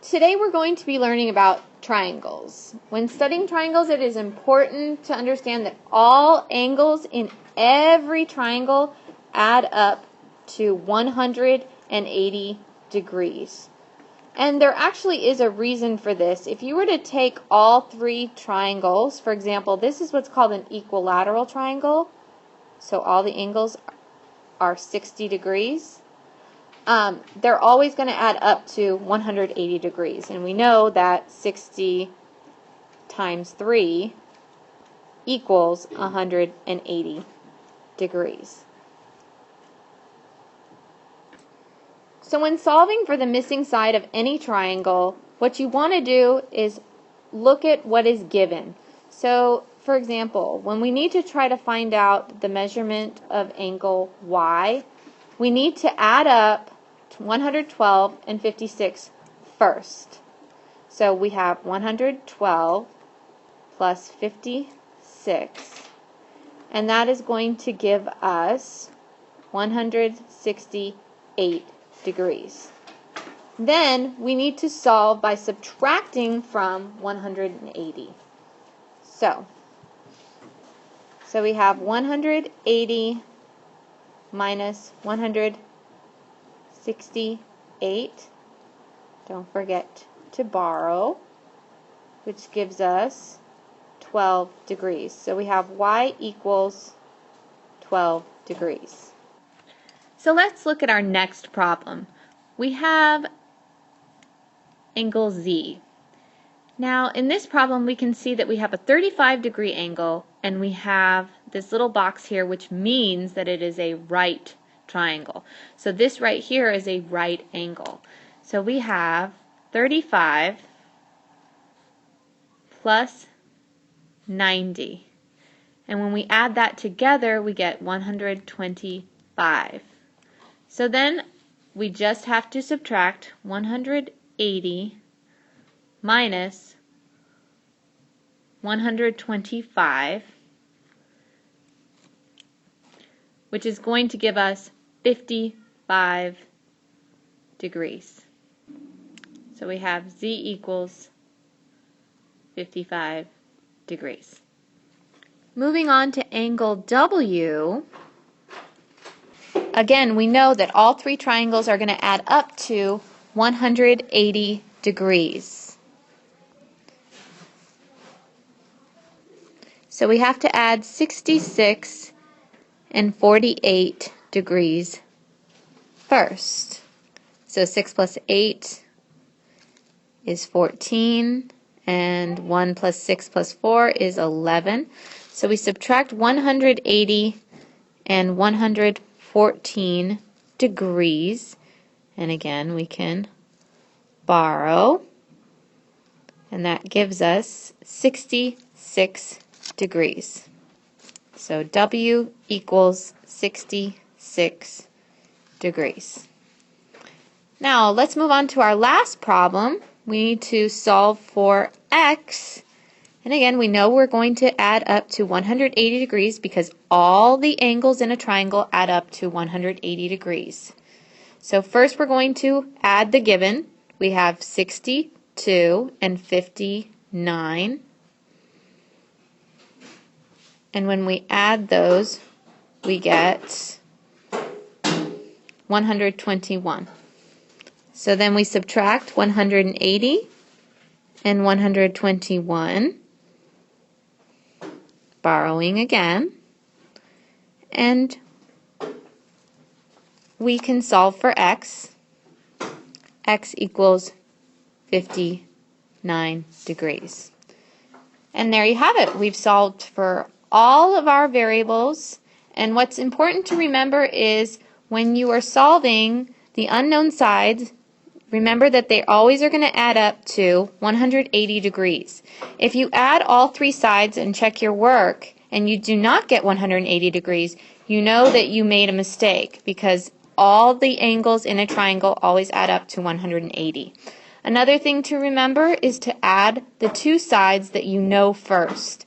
Today we're going to be learning about triangles. When studying triangles, it is important to understand that all angles in every triangle add up to 180 degrees. And there actually is a reason for this. If you were to take all three triangles, for example, this is what's called an equilateral triangle. So all the angles are 60 degrees. They're always going to add up to 180 degrees. And we know that 60 times 3 equals 180 degrees. So when solving for the missing side of any triangle, what you want to do is look at what is given. So, for example, when we need to try to find out the measurement of angle Y, we need to add up 112 and 56 first. So we have 112 plus 56, and that is going to give us 168 degrees. Then we need to solve by subtracting from 180. So we have 180 minus 168. Don't forget to borrow, which gives us 12 degrees. So we have y equals 12 degrees. So let's look at our next problem. We have angle Z. Now in this problem we can see that we have a 35-degree angle and we have this little box here, which means that it is a right triangle. So this right here is a right angle. So we have 35 plus 90. And when we add that together, we get 125. So then we just have to subtract 180 minus 125, which is going to give us 55 degrees. So we have Z equals 55 degrees. Moving on to angle W, again, we know that all three triangles are going to add up to 180 degrees. So we have to add 66 and 48 degrees first. So 6 plus 8 is 14, and 1 plus 6 plus 4 is 11. So we subtract 180 and 114 degrees, and again we can borrow, and that gives us 66 degrees. So W equals 66 degrees. Now let's move on to our last problem. We need to solve for X, and again we know we're going to add up to 180 degrees because all the angles in a triangle add up to 180 degrees. So first we're going to add the given. We have 62 and 59. And when we add those, we get 121. So then we subtract 180 and 121, borrowing again, and we can solve for X. X equals 59 degrees. And there you have it. We've solved for all of our variables, and what's important to remember is when you are solving the unknown sides, remember that they always are going to add up to 180 degrees. If you add all three sides and check your work and you do not get 180 degrees, you know that you made a mistake because all the angles in a triangle always add up to 180. Another thing to remember is to add the two sides that you know first.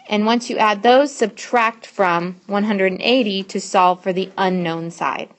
And once you add those, subtract from 180 to solve for the unknown side.